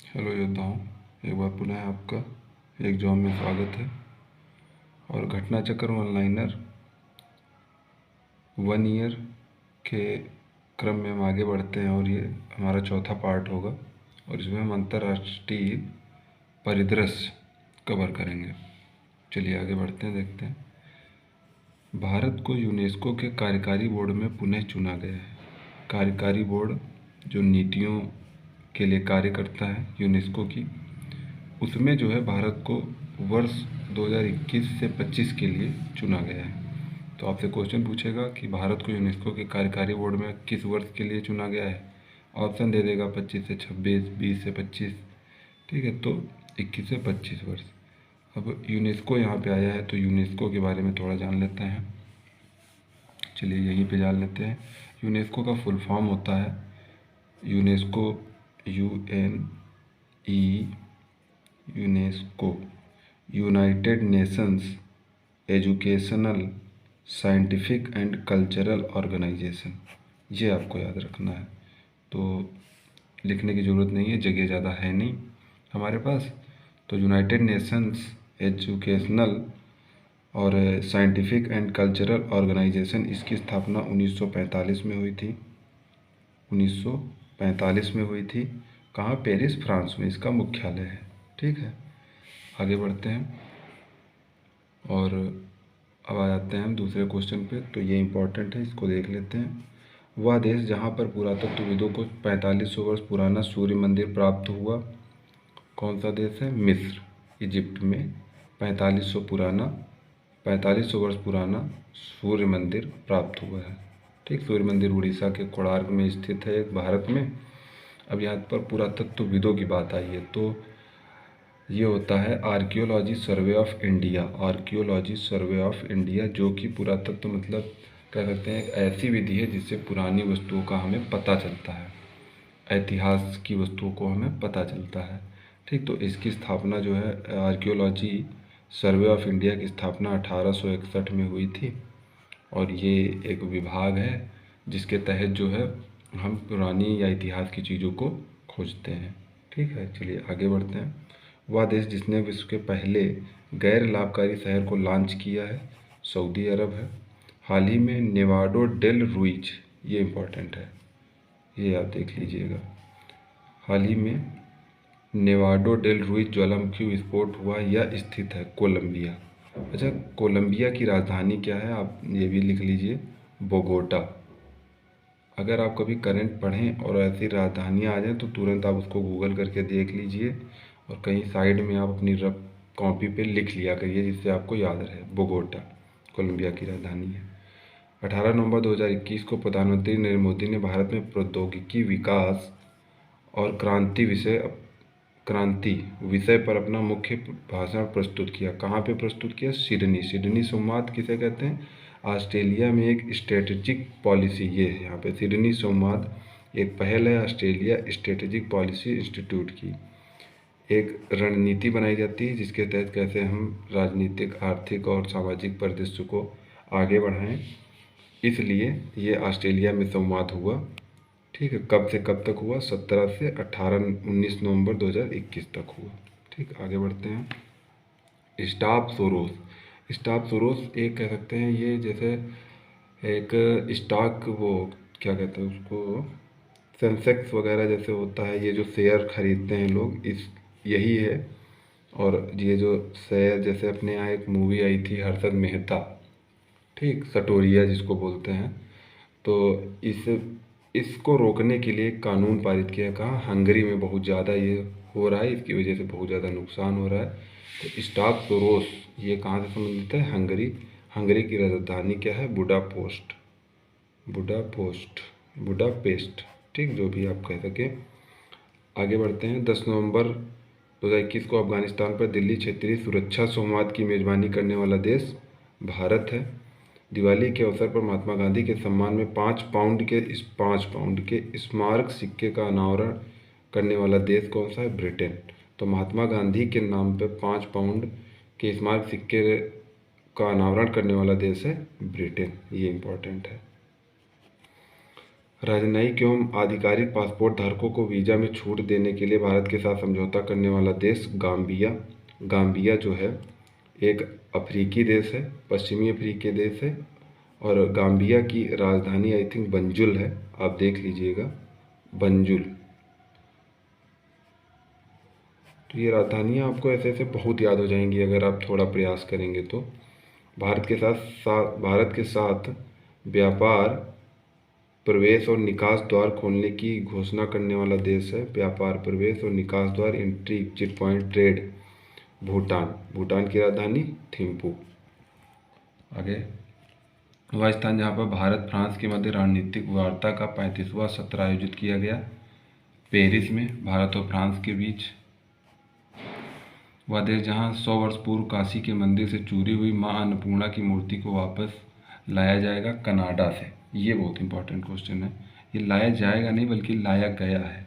Hello योद्धाओं, एक बार पुनः आपका एक जॉब में स्वागत है। और घटना चक्र वन लाइनर 1 ईयर के क्रम में हम आगे बढ़ते हैं और ये हमारा चौथा पार्ट होगा और इसमें हम अंतर्राष्ट्रीय परिदृश्य कवर करेंगे। चलिए आगे बढ़ते हैं, देखते हैं। भारत को यूनेस्को के कार्यकारी बोर्ड में पुनः चुना गया है। कार्यकारी बोर्ड जो नीतियों के लिए कार्य करता है यूनेस्को की, उसमें जो है भारत को वर्ष 2021 से 25 के लिए चुना गया है। तो आपसे क्वेश्चन पूछेगा कि भारत को यूनेस्को के कार्यकारी बोर्ड में किस वर्ष के लिए चुना गया है। ऑप्शन दे देगा 25 से 26, 20 से 25, ठीक है। तो 21 से 25 वर्ष। अब यूनेस्को यहाँ पे आया है तो यूनेस्को के बारे में थोड़ा जान लेते हैं। चलिए यहीं पे जान लेते हैं। यूनेस्को का फुल फॉर्म होता है UNESCO, UNESCO United Nations Educational, Scientific and Cultural Organization. ये आपको याद रखना है, तो लिखने की ज़रूरत नहीं है, जगह ज़्यादा है नहीं हमारे पास। तो यूनाइटेड नेशंस एजुकेशनल और साइंटिफिक एंड कल्चरल ऑर्गेनाइजेशन, इसकी स्थापना 1945 में हुई थी। 1945 में हुई थी। कहाँ? पेरिस, फ्रांस में इसका मुख्यालय है। ठीक है, आगे बढ़ते हैं और अब आ जाते हैं हम दूसरे क्वेश्चन पे। तो ये इम्पोर्टेंट है, इसको देख लेते हैं। वह देश जहाँ पर पुरातत्वविदों को 4500 वर्ष पुराना सूर्य मंदिर प्राप्त हुआ, कौन सा देश है? मिस्र। इजिप्ट में 4500 वर्ष पुराना सूर्य मंदिर प्राप्त हुआ है। ठीक, सूर्य मंदिर उड़ीसा के कोणार्क में स्थित है, भारत में। अब यहाँ पर पुरातत्वविदों की बात आई है तो ये होता है archaeology survey of India. Archaeology survey of India, जो कि पुरातत्व मतलब कह सकते हैं एक ऐसी विधि है जिससे पुरानी वस्तुओं का हमें पता चलता है, इतिहास की वस्तुओं को हमें पता चलता है। ठीक, तो इसकी स्थापना जो है आर्कियोलॉजी सर्वे ऑफ इंडिया की स्थापना 1861 में हुई थी और ये एक विभाग है जिसके तहत जो है हम पुरानी या इतिहास की चीज़ों को खोजते हैं। ठीक है, चलिए आगे बढ़ते हैं। वह देश जिसने विश्व के पहले गैर लाभकारी शहर को लॉन्च किया है, सऊदी अरब है। हाल ही में नेवाडो डेल रुइज, ये इम्पोर्टेंट है, ये आप देख लीजिएगा। हाल ही में नेवाडो डेल रुइज ज्वालामुखी विस्फोट हुआ, यह स्थित है कोलंबिया। अच्छा, कोलंबिया की राजधानी क्या है? आप ये भी लिख लीजिए, बोगोटा। अगर आप कभी करंट पढ़ें और ऐसी राजधानियाँ आ जाएँ तो तुरंत आप उसको गूगल करके देख लीजिए और कहीं साइड में आप अपनी रफ कॉपी पे लिख लिया करिए जिससे आपको याद रहे। बोगोटा कोलंबिया की राजधानी है। 18 नवंबर 2021 को प्रधानमंत्री नरेंद्र मोदी ने भारत में प्रौद्योगिकी विकास और क्रांति विषय पर अपना मुख्य भाषण प्रस्तुत किया। कहाँ पे प्रस्तुत किया? सिडनी। सिडनी संवाद किसे कहते हैं? ऑस्ट्रेलिया में एक स्ट्रेटेजिक पॉलिसी, ये है यहाँ पे सिडनी संवाद एक पहल है ऑस्ट्रेलिया स्ट्रेटेजिक पॉलिसी इंस्टीट्यूट की। एक रणनीति बनाई जाती है जिसके तहत कैसे हम राजनीतिक, आर्थिक और सामाजिक परिदृश्य को आगे बढ़ाएं, इसलिए ये ऑस्ट्रेलिया में संवाद हुआ। ठीक है, कब से कब तक हुआ? 17 से 19 नवंबर 2021 तक हुआ। ठीक, आगे बढ़ते हैं। Staff Soros. स्टाफ सोरोस एक कह सकते हैं, ये जैसे एक स्टॉक, वो क्या कहते हैं उसको, सेंसेक्स वगैरह जैसे होता है, ये जो शेयर खरीदते हैं लोग, इस यही है। और ये जो शेयर, जैसे अपने यहाँ एक मूवी आई थी हर्षद मेहता, ठीक, सटोरिया जिसको बोलते हैं, तो इसको रोकने के लिए एक कानून पारित किया। कहा? हंगरी में बहुत ज़्यादा ये हो रहा है, इसकी वजह से बहुत ज़्यादा नुकसान हो रहा है। तो स्टाफ सोरोस ये कहाँ से संबंधित है? हंगरी। हंगरी की राजधानी क्या है? बुडापेस्ट। बुडापेस्ट, ठीक, जो भी आप कह सकें। आगे बढ़ते हैं। 10 नवंबर 2021 को अफगानिस्तान पर दिल्ली क्षेत्रीय सुरक्षा संवाद की मेज़बानी करने वाला देश भारत है। दिवाली के अवसर पर महात्मा गांधी के सम्मान में 5 पाउंड के स्मारक सिक्के का अनावरण करने वाला देश कौन सा है? ब्रिटेन। तो महात्मा गांधी के नाम पर 5 पाउंड के स्मारक सिक्के का अनावरण करने वाला देश है ब्रिटेन, ये इम्पोर्टेंट है। राजनयिक एवं आधिकारिक पासपोर्ट धारकों को वीज़ा में छूट देने के लिए भारत के साथ समझौता करने वाला देश गाम्बिया। गाम्बिया जो है एक अफ्रीकी देश है, पश्चिमी अफ्रीकी देश है, और गाम्बिया की राजधानी आई थिंक बंजुल है, आप देख लीजिएगा, बंजुल। तो ये राजधानियाँ आपको ऐसे ऐसे बहुत याद हो जाएंगी अगर आप थोड़ा प्रयास करेंगे तो। भारत के साथ व्यापार, प्रवेश और निकास द्वार खोलने की घोषणा करने वाला देश है। व्यापार, प्रवेश और निकास द्वार, entry exit point, trade, Bhutan. Bhutan की राजधानी थिम्पू। आगे, वह स्थान जहाँ पर भारत फ्रांस के मध्य रणनीतिक वार्ता का 35वां सत्र आयोजित किया गया, पेरिस में, भारत और फ्रांस के बीच। वह देश जहाँ 100 वर्ष पूर्व काशी के मंदिर से चोरी हुई माँ अन्नपूर्णा की मूर्ति को वापस लाया जाएगा, कनाडा से। ये बहुत इंपॉर्टेंट क्वेश्चन है, ये लाया जाएगा नहीं बल्कि लाया गया है।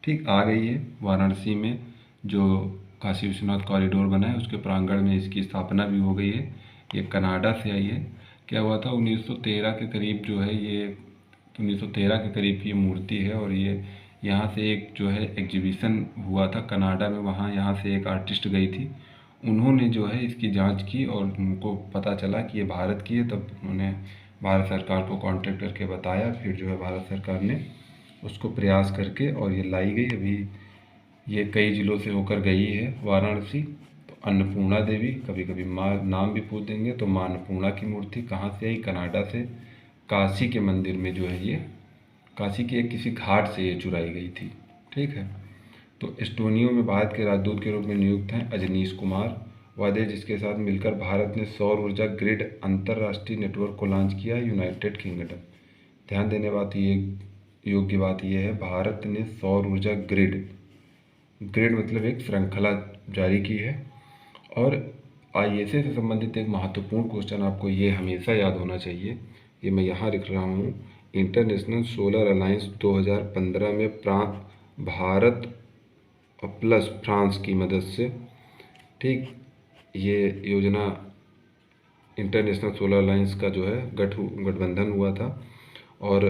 ठीक, आ गई है। वाराणसी में जो काशी विश्वनाथ कॉरिडोर बना है उसके प्रांगण में इसकी स्थापना भी हो गई है। ये कनाडा से आई है। क्या हुआ था 1913 के करीब जो है ये 1913 के करीब ये मूर्ति है, और ये यहाँ से एक जो है एग्जीबिशन हुआ था कनाडा में, वहाँ यहाँ से एक आर्टिस्ट गई थी, उन्होंने जो है इसकी जांच की और उनको पता चला कि ये भारत की है, तब उन्होंने भारत सरकार को कांटेक्ट करके बताया। फिर जो है भारत सरकार ने उसको प्रयास करके और ये लाई गई। अभी ये कई ज़िलों से होकर गई है वाराणसी। तो अन्नपूर्णा देवी, कभी कभी माँ नाम भी पूछ देंगे, तो माँ अन्नपूर्णा की मूर्ति कहाँ से आई? कनाडा से। काशी के मंदिर में जो है ये, काशी के एक किसी घाट से ये चुराई गई थी। ठीक है। तो एस्टोनिया में भारत के राजदूत के रूप में नियुक्त हैं अजनीश कुमार। वादे जिसके साथ मिलकर भारत ने सौर ऊर्जा ग्रिड अंतर्राष्ट्रीय नेटवर्क को लॉन्च किया, यूनाइटेड किंगडम। ध्यान देने बात ये योग्य बात यह है, भारत ने सौर ऊर्जा ग्रिड मतलब एक श्रृंखला जारी की है। और आईएसए से संबंधित एक महत्वपूर्ण क्वेश्चन आपको ये हमेशा याद होना चाहिए, ये मैं यहाँ लिख रहा हूँ। इंटरनेशनल सोलर अलायंस 2015 में भारत प्लस फ्रांस की मदद से, ठीक, ये योजना इंटरनेशनल सोलर अलायंस का जो है गठबंधन हुआ था, और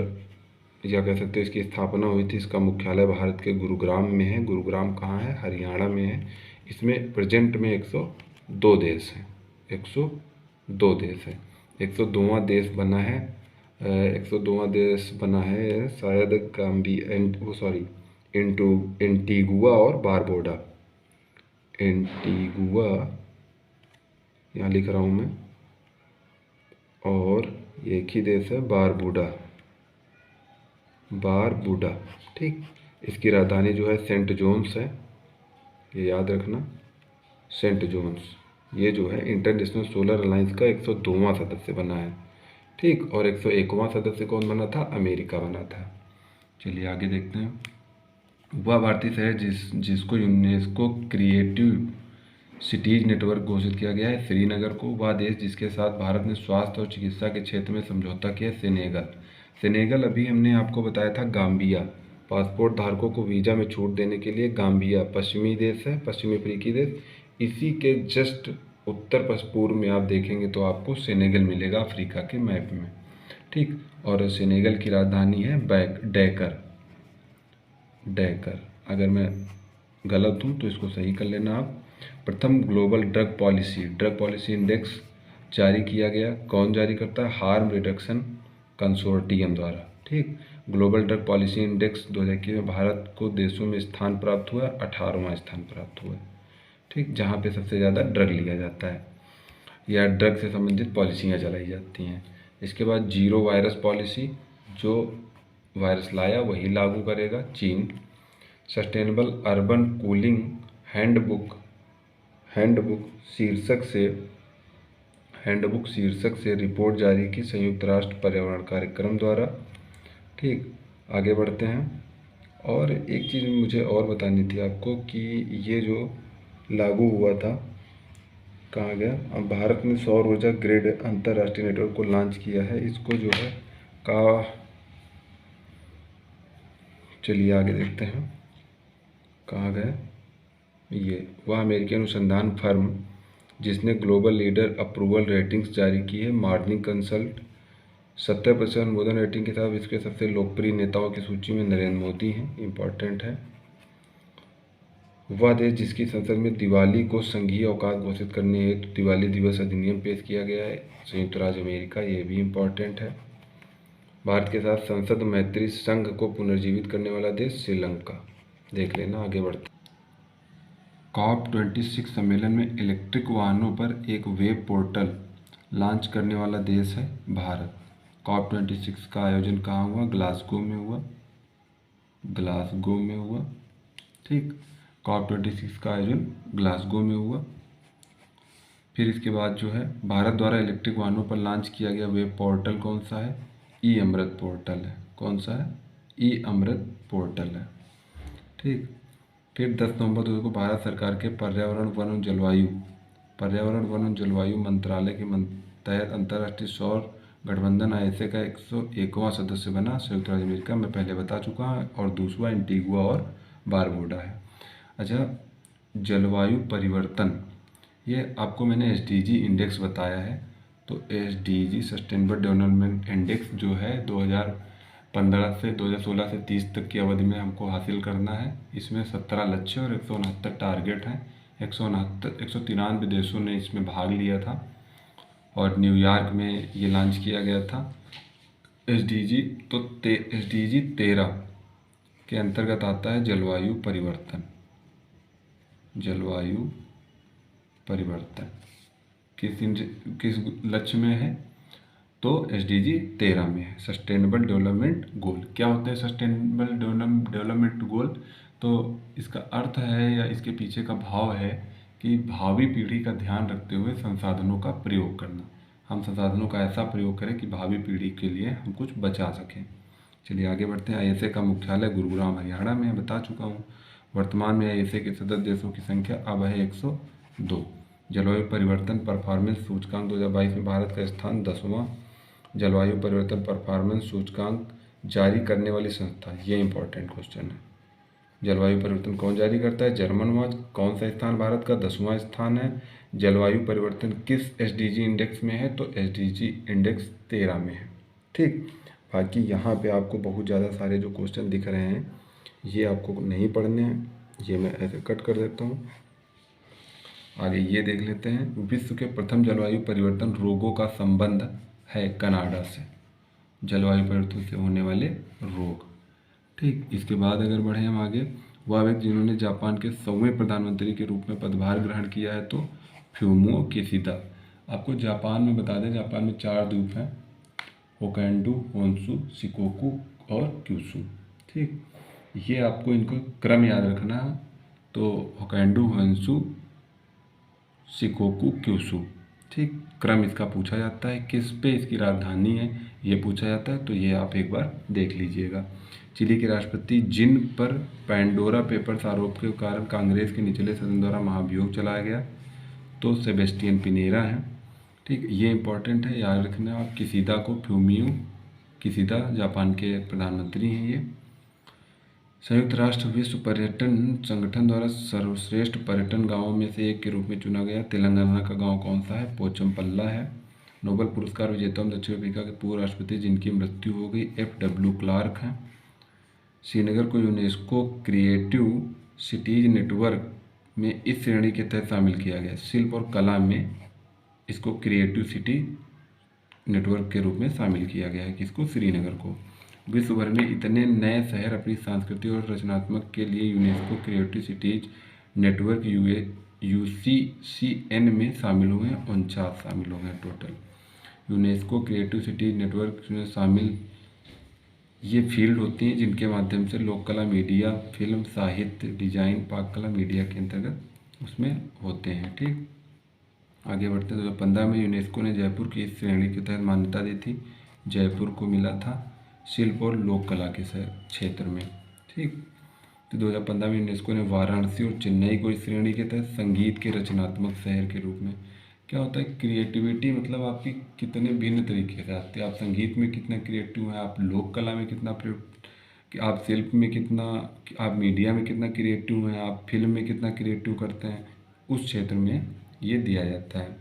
या कह सकते हैं इसकी स्थापना हुई थी। इसका मुख्यालय भारत के गुरुग्राम में है। गुरुग्राम कहाँ है? हरियाणा में है। इसमें प्रेजेंट में 102 देश हैं, 102 देश हैं। 102वां देश बना है, 102वां देश बना है शायद एंटीगुआ और बारबोडा। एंटीगुआ यहाँ लिख रहा हूँ मैं, और एक ही देश है बारबुडा। ठीक, इसकी राजधानी जो है सेंट जोन्स है, ये याद रखना, सेंट जोन्स। ये जो है इंटरनेशनल सोलर अलायंस का 102वां सदस्य बना है। ठीक, और 101वां सदस्य कौन बना था? अमेरिका बना था। चलिए आगे देखते हैं। वह भारतीय शहर जिसको यूनेस्को क्रिएटिव सिटीज नेटवर्क घोषित किया गया है, श्रीनगर को। वह देश जिसके साथ भारत ने स्वास्थ्य और चिकित्सा के क्षेत्र में समझौता किया, सेनेगल। अभी हमने आपको बताया था गाम्बिया। पासपोर्ट धारकों को वीज़ा में छूट देने के लिए गाम्बिया पश्चिमी देश है, पश्चिमी अफ्रीकी देश। इसी के जस्ट उत्तर पूर्व में आप देखेंगे तो आपको सेनेगल मिलेगा अफ्रीका के मैप में। ठीक, और सेनेगल की राजधानी है डैकर। अगर मैं गलत हूँ तो इसको सही कर लेना आप। प्रथम ग्लोबल ड्रग पॉलिसी इंडेक्स जारी किया गया। कौन जारी करता है? हार्म रिडक्शन कंसोर्टियम द्वारा। ठीक, ग्लोबल ड्रग पॉलिसी इंडेक्स 2021 में भारत को देशों में स्थान प्राप्त हुआ, 18वां स्थान प्राप्त हुआ। ठीक, जहाँ पे सबसे ज़्यादा ड्रग लिया जाता है या ड्रग से संबंधित पॉलिसियाँ चलाई जाती हैं। इसके बाद जीरो वायरस पॉलिसी, जो वायरस लाया वही लागू करेगा, चीन। सस्टेनेबल अर्बन कूलिंग हैंडबुक शीर्षक से रिपोर्ट जारी की संयुक्त राष्ट्र पर्यावरण कार्यक्रम द्वारा। ठीक, आगे बढ़ते हैं। और एक चीज़ मुझे और बतानी थी आपको कि ये जो लागू हुआ था, कहाँ गया? अब भारत ने सौर ऊर्जा ग्रिड अंतर्राष्ट्रीय नेटवर्क को लॉन्च किया है। इसको जो है चलिए आगे देखते हैं, कहाँ गए ये। वह अमेरिकी अनुसंधान फर्म जिसने ग्लोबल लीडर अप्रूवल रेटिंग्स जारी की है, मॉर्निंग कंसल्ट 70% अनुमोदन रेटिंग के साथ विश्व के सबसे लोकप्रिय नेताओं की सूची में नरेंद्र मोदी हैं, इम्पॉर्टेंट है। वह देश जिसकी संसद में दिवाली को संघीय अवकाश घोषित करने हेतु दिवाली दिवस अधिनियम पेश किया गया है, संयुक्त राज्य अमेरिका, ये भी इम्पॉर्टेंट है। भारत के साथ संसद मैत्री संघ को पुनर्जीवित करने वाला देश श्रीलंका, देख लेना। आगे बढ़ते COP26 सम्मेलन में इलेक्ट्रिक वाहनों पर एक वेब पोर्टल लॉन्च करने वाला देश है भारत। COP26 का आयोजन कहाँ हुआ? ग्लासगो में हुआ। ठीक, COP26 का आयोजन ग्लासगो में हुआ। फिर इसके बाद जो है भारत द्वारा इलेक्ट्रिक वाहनों पर लॉन्च किया गया वेब पोर्टल कौन सा है? ई अमृत पोर्टल है। कौन सा है? ई अमृत पोर्टल है। ठीक, फिर 10 नवंबर 2000 को भारत सरकार के पर्यावरण वन और जलवायु मंत्रालय के तहत अंतर्राष्ट्रीय सौर गठबंधन ISA का 101वां सदस्य बना, संयुक्त राज्य अमेरिका, मैं पहले बता चुका हूँ, और दूसरा एंटीगुआ और बारबुडा है। अच्छा, जलवायु परिवर्तन, ये आपको मैंने SDG इंडेक्स बताया है। तो SDG सस्टेनेबल डेवलपमेंट इंडेक्स जो है 2016 से 30 तक की अवधि में हमको हासिल करना है। इसमें 17 लक्ष्य और 169 टारगेट हैं। 193 देशों ने इसमें भाग लिया था और न्यूयॉर्क में ये लॉन्च किया गया था SDG। तो SDG 13 के अंतर्गत आता है जलवायु परिवर्तन। किस लक्ष्य में है? तो SDG 13 में है, सस्टेनेबल डेवलपमेंट गोल। क्या होते हैं सस्टेनेबल डेवलपमेंट गोल? तो इसका अर्थ है या इसके पीछे का भाव है कि भावी पीढ़ी का ध्यान रखते हुए संसाधनों का प्रयोग करना। हम संसाधनों का ऐसा प्रयोग करें कि भावी पीढ़ी के लिए हम कुछ बचा सकें। चलिए आगे बढ़ते हैं। ISA का मुख्यालय गुरुग्राम हरियाणा में, बता चुका हूँ। वर्तमान में ISA के सदस्य देशों की संख्या अब है 102। जलवायु परिवर्तन परफॉर्मेंस सूचकांक 2022 में भारत का स्थान 10वां। जलवायु परिवर्तन परफॉर्मेंस सूचकांक जारी करने वाली संस्था, ये इंपॉर्टेंट क्वेश्चन है। जलवायु परिवर्तन कौन जारी करता है? German watch. कौन सा स्थान भारत का? 10वां स्थान है। जलवायु परिवर्तन किस SDG इंडेक्स में है? तो SDG इंडेक्स 13 में है। ठीक, बाकी यहाँ पे आपको बहुत ज़्यादा सारे जो क्वेश्चन दिख रहे हैं ये आपको नहीं पढ़ने हैं, ये मैं ऐसे कट कर देता हूँ। आगे ये देख लेते हैं। विश्व के प्रथम जलवायु परिवर्तन रोगों का संबंध है कनाडा से, जलवायु परिवर्तन से होने वाले रोग। ठीक, इसके बाद अगर बढ़े हम आगे, वह व्यक्ति जिन्होंने जापान के 100वें प्रधानमंत्री के रूप में पदभार ग्रहण किया है, तो फ्यूमियो किशिदा। आपको जापान में बता दें, जापान में 4 द्वीप हैं, होकाइडो, होन्शु, शिकोकू और क्यूशू। ठीक, ये आपको इनको क्रम याद रखना है। तो होकाइडो, होन्शु, शिकोकू, क्यूशू। ठीक, क्रम इसका पूछा जाता है। किस पे इसकी राजधानी है ये पूछा जाता है, तो ये आप एक बार देख लीजिएगा। चिली के राष्ट्रपति जिन पर पैंडोरा पेपर्स आरोप के कारण कांग्रेस के निचले सदन द्वारा महाभियोग चलाया गया, तो सेबेस्टियन पिनेरा है। ठीक, ये इंपॉर्टेंट है, याद रखना आप। किशिदा को फ्यूमियो किशिदा जापान के प्रधानमंत्री हैं ये। संयुक्त राष्ट्र विश्व पर्यटन संगठन द्वारा सर्वश्रेष्ठ पर्यटन गांवों में से एक के रूप में चुना गया तेलंगाना का गांव कौन सा है? पोचमपल्ला है। नोबेल पुरस्कार विजेता दक्षिण अफ्रीका के पूर्व राष्ट्रपति जिनकी मृत्यु हो गई FW क्लार्क हैं। श्रीनगर को यूनेस्को क्रिएटिव सिटीज नेटवर्क में इस श्रेणी के तहत शामिल किया गया। शिल्प और कला में इसको क्रिएटिव सिटी नेटवर्क के रूप में शामिल किया गया है। किसको? श्रीनगर को। विश्व भर में इतने नए शहर अपनी संस्कृति और रचनात्मक के लिए UNESCO creative cities network UCCN में शामिल हुए हैं। 49 शामिल हो गए total. UNESCO creative cities network में शामिल ये फील्ड होती हैं जिनके माध्यम से लोक कला, मीडिया, फिल्म, साहित्य, डिजाइन, पाक कला, मीडिया के अंतर्गत उसमें होते हैं। ठीक, आगे बढ़ते हैं। 2015 में यूनेस्को ने जयपुर की इस श्रेणी के तहत मान्यता दी थी। जयपुर को मिला था शिल्प और लोक कला के क्षेत्र में। ठीक, तो 2015 में यूनेस्को ने वाराणसी और चेन्नई को इस श्रेणी के तहत संगीत के रचनात्मक शहर के रूप में। क्या होता है क्रिएटिविटी? मतलब आपकी कितने भिन्न तरीके से आते हैं, आप संगीत में कितना क्रिएटिव हैं, आप लोक कला में कितना कि आप शिल्प में कितना, आप मीडिया में कितना क्रिएटिव हैं, आप फिल्म में कितना क्रिएटिव करते हैं, उस क्षेत्र में ये दिया जाता है।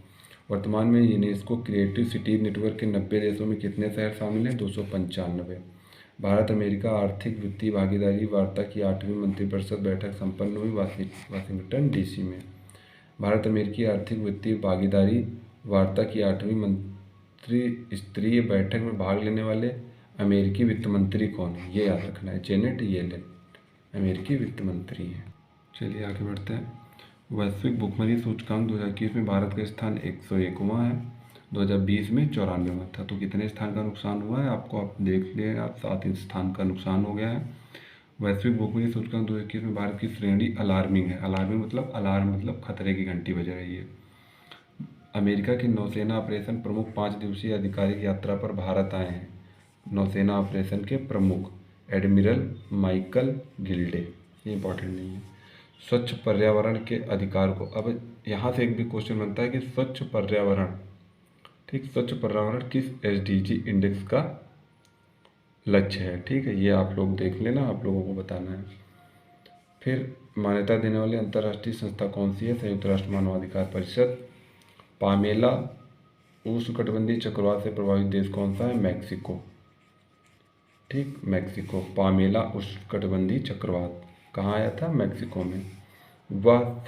वर्तमान में यूनेस्को क्रिएटिव सिटी नेटवर्क के 90 देशों में कितने शहर शामिल हैं? 295। भारत अमेरिका आर्थिक वित्तीय भागीदारी वार्ता की 8वीं मंत्रिपरिषद बैठक संपन्न हुई वाशिंगटन डीसी में। भारत अमेरिकी आर्थिक वित्तीय भागीदारी वार्ता की 8वीं मंत्री स्तरीय बैठक में भाग लेने वाले अमेरिकी वित्त मंत्री कौन है? ये याद रखना है, जेनेट येलेन अमेरिकी वित्त मंत्री हैं। चलिए आगे बढ़ते हैं। वैश्विक भुखमरी सूचकांक 2021 में भारत का स्थान 101वां है, 2020 में 94वां था। तो कितने स्थान का नुकसान हुआ है आपको, आप देख लें, आप 7 स्थान का नुकसान हो गया है। वैश्विक भुखमरी सूचकांक 2021 में भारत की श्रेणी अलार्मिंग है। अलार्मिंग मतलब अलार्म मतलब खतरे की घंटी बज रही है। अमेरिका की नौसेना ऑपरेशन प्रमुख 5 दिवसीय आधिकारिक यात्रा पर भारत आए हैं। नौसेना ऑपरेशन के प्रमुख एडमिरल माइकल गिल्डे, ये इंपॉर्टेंट नहीं है। स्वच्छ पर्यावरण के अधिकार को, अब यहाँ से एक भी क्वेश्चन बनता है कि स्वच्छ पर्यावरण, ठीक, स्वच्छ पर्यावरण किस SDG इंडेक्स का लक्ष्य है? ठीक है, ये आप लोग देख लेना, आप लोगों को बताना है। फिर मान्यता देने वाली अंतर्राष्ट्रीय संस्था कौन सी है? संयुक्त राष्ट्र मानवाधिकार परिषद। पामेला उष्णकटिबंधीय चक्रवात से प्रभावित देश कौन सा है? मैक्सिको, ठीक, मैक्सिको। पामेला उष्णकटिबंधीय चक्रवात कहाँ आया था? मैक्सिको में। वह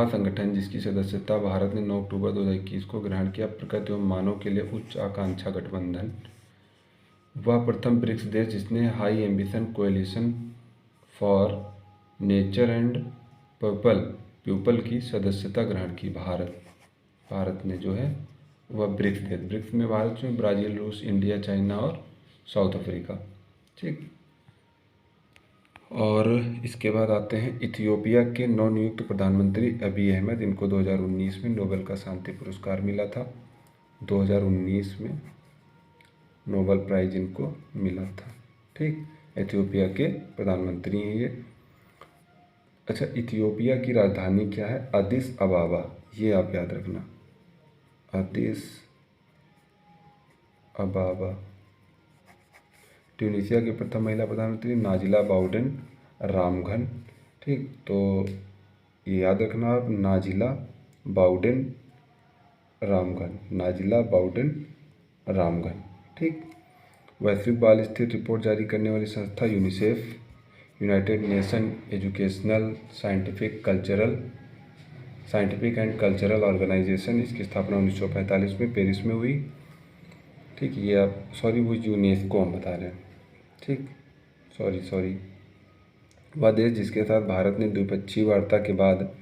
संगठन जिसकी सदस्यता भारत ने 9 अक्टूबर 2021 को ग्रहण किया, प्रकृति एवं मानव के लिए उच्च आकांक्षा गठबंधन। वह प्रथम ब्रिक्स देश जिसने high ambition coalition for nature and people की सदस्यता ग्रहण की। भारत ने जो है वह ब्रिक्स देश, ब्रिक्स में भारत में ब्राज़ील, रूस, इंडिया, चाइना और साउथ अफ्रीका, ठीक। और इसके बाद आते हैं इथियोपिया के नवनियुक्त प्रधानमंत्री अबी अहमद। इनको 2019 में नोबेल का शांति पुरस्कार मिला था। 2019 में नोबेल प्राइज इनको मिला था, ठीक। इथियोपिया के प्रधानमंत्री हैं ये। अच्छा, इथियोपिया की राजधानी क्या है? अदिस अबाबा, ये आप याद रखना, अदिस अबाबा। ट्यूनीशिया की प्रथम महिला प्रधानमंत्री नाजिला बाउडेन रामघन, ठीक। तो ये याद रखना आप, नाजिला बाउडेन रामघन, ठीक। वैश्विक बाल स्थिति रिपोर्ट जारी करने वाली संस्था UNICEF, United Nation Educational Scientific and Cultural Organization. इसकी स्थापना 1945 में पेरिस में हुई, ठीक। ये आप वो यूनेस्को हम बता रहे हैं, ठीक, सॉरी। वह देश जिसके साथ भारत ने द्विपक्षीय वार्ता के बाद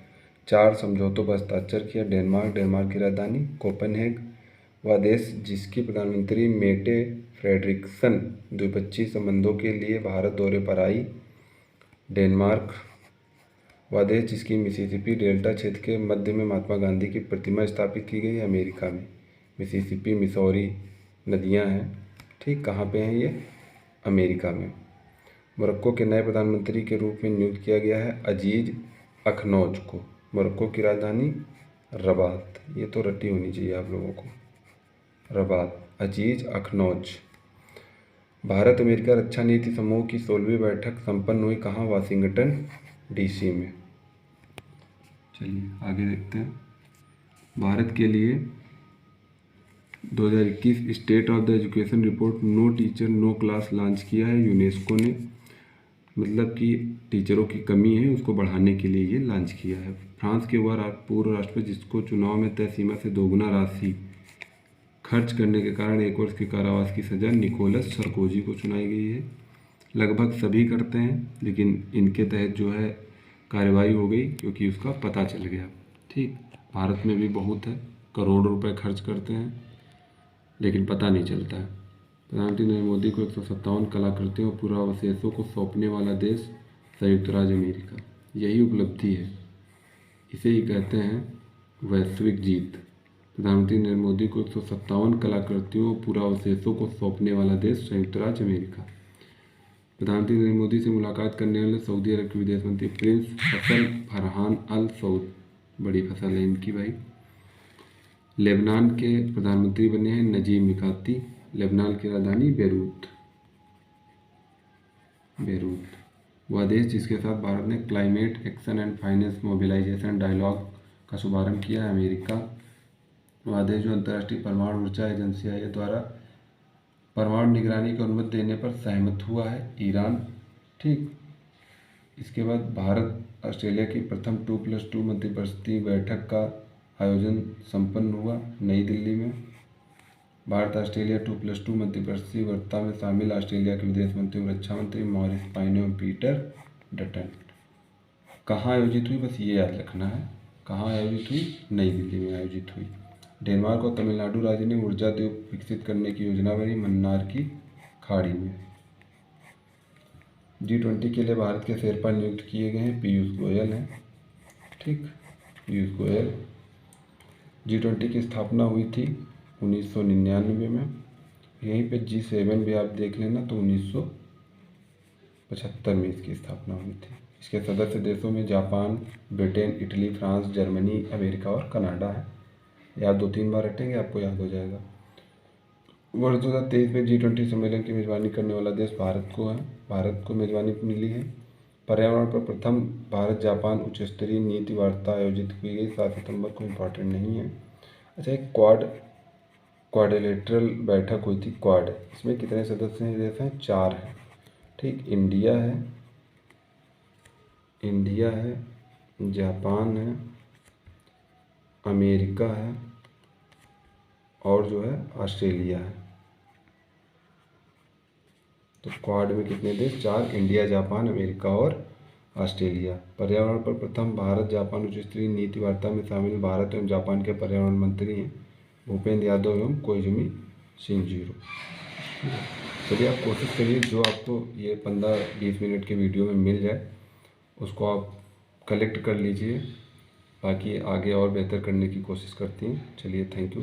4 समझौतों पर हस्ताक्षर किया। डेनमार्क की राजधानी कोपेनहेग। वह देश जिसकी प्रधानमंत्री मेटे फ्रेडरिक्सन द्विपक्षीय संबंधों के लिए भारत दौरे पर आई। डेनमार्क। वह देश जिसकी मिसिसिपी डेल्टा क्षेत्र के मध्य में महात्मा गांधी की प्रतिमा स्थापित की गई है। अमेरिका में मिसिसिपी, मिसौरी नदियां हैं, ठीक। कहाँ पे हैं ये? अमेरिका में। मोरक्को के नए प्रधानमंत्री के रूप में नियुक्त किया गया है अजीज अखनौज को। मोरक्को की राजधानी रबात, ये तो रट्टी होनी चाहिए आप लोगों को, रबात, अजीज अखनौज। भारत अमेरिका रक्षा नीति समूह की 16वीं बैठक संपन्न हुई कहाँ? वाशिंगटन डीसी में। चलिए आगे देखते हैं। भारत के लिए 2021 state of the education report no teacher no class launch किया है यूनेस्को ने। मतलब कि टीचरों की कमी है, उसको बढ़ाने के लिए ये लॉन्च किया है। फ्रांस के वह पूर्व राष्ट्रपति जिसको चुनाव में तय सीमा से दोगुना राशि खर्च करने के कारण 1 वर्ष के कारावास की सज़ा निकोलस सरकोजी को सुनाई गई है। लगभग सभी करते हैं, लेकिन इनके तहत जो है कार्रवाई हो गई क्योंकि उसका पता चल गया, ठीक। भारत में भी बहुत है, करोड़ रुपए खर्च करते हैं लेकिन पता नहीं चलता है। प्रधानमंत्री नरेंद्र मोदी को 157 कलाकृतियों और पुरावशेषों को सौंपने वाला देश संयुक्त राज्य अमेरिका। यही उपलब्धि है, इसे ही कहते हैं वैश्विक जीत। प्रधानमंत्री नरेंद्र मोदी को 157 कलाकृतियों और पुरावशेषों को सौंपने वाला देश संयुक्त राज्य अमेरिका। प्रधानमंत्री नरेंद्र मोदी से मुलाकात करने वाले सऊदी अरब के विदेश मंत्री प्रिंस फसल फरहान अल सऊद, बड़ी फसल है इनकी भाई। लेबनान के प्रधानमंत्री बने हैं नजीब मिकाती। लेबनान की राजधानी बेरूत। वह देश जिसके साथ भारत ने climate action and finance mobilisation dialogue का शुभारंभ किया है अमेरिका। वह देश जो अंतर्राष्ट्रीय परमाणु ऊर्जा एजेंसी है द्वारा परमाणु निगरानी की अनुमति देने पर सहमत हुआ है, ईरान। ठीक, इसके बाद भारत ऑस्ट्रेलिया की प्रथम 2+2 मंत्रिपरिषदीय बैठक का आयोजन संपन्न हुआ नई दिल्ली में। भारत ऑस्ट्रेलिया 2+2 मंत्रिपरिषदीय वार्ता में शामिल ऑस्ट्रेलिया के विदेश मंत्री और रक्षा मंत्री मॉरिस पायने एवं पीटर डटन। कहाँ आयोजित हुई, बस ये याद रखना है, कहाँ आयोजित हुई, नई दिल्ली में आयोजित हुई। डेनमार्क और तमिलनाडु राज्य ने ऊर्जा द्वीप विकसित करने की योजना बनी मन्नार की खाड़ी में। G20 के लिए भारत के शेरपा नियुक्त किए गए हैं, पीयूष गोयल हैं। ठीक, पीयूष गोयल। G20 की स्थापना हुई थी 1999 में। यहीं पे G7 भी आप देख लेना तो 1975 में इसकी स्थापना हुई थी। इसके सदस्य देशों में Japan, Britain, Italy, France, Germany, America और कनाडा है। याद 2-3 बार रटेंगे आपको याद हो जाएगा। वर्ष 2023 में G20 सम्मेलन की मेजबानी करने वाला देश भारत को है। भारत को मेजबानी मिली है। पर्यावरण पर प्रथम भारत जापान उच्च स्तरीय नीति वार्ता आयोजित की गई 7 सितंबर को। इम्पॉर्टेंट नहीं है। अच्छा, एक क्वाड्रिलेटरल बैठक हुई थी, क्वाड। इसमें कितने सदस्य हैं, देश हैं, 4 हैं। ठीक, इंडिया है, जापान है, अमेरिका है और जो है ऑस्ट्रेलिया है। तो क्वाड में कितने देश, 4, इंडिया, जापान, अमेरिका और ऑस्ट्रेलिया। पर्यावरण पर प्रथम भारत जापान उच्च स्तरीय नीति वार्ता में शामिल भारत एवं जापान के पर्यावरण मंत्री हैं भूपेंद्र यादव एवं कोइजुमी शिंजिरो। चलिए, आप कोशिश करिए जो आपको ये 15-20 मिनट के वीडियो में मिल जाए उसको आप कलेक्ट कर लीजिए, बाकी आगे और बेहतर करने की कोशिश करती हैं। चलिए, थैंक यू।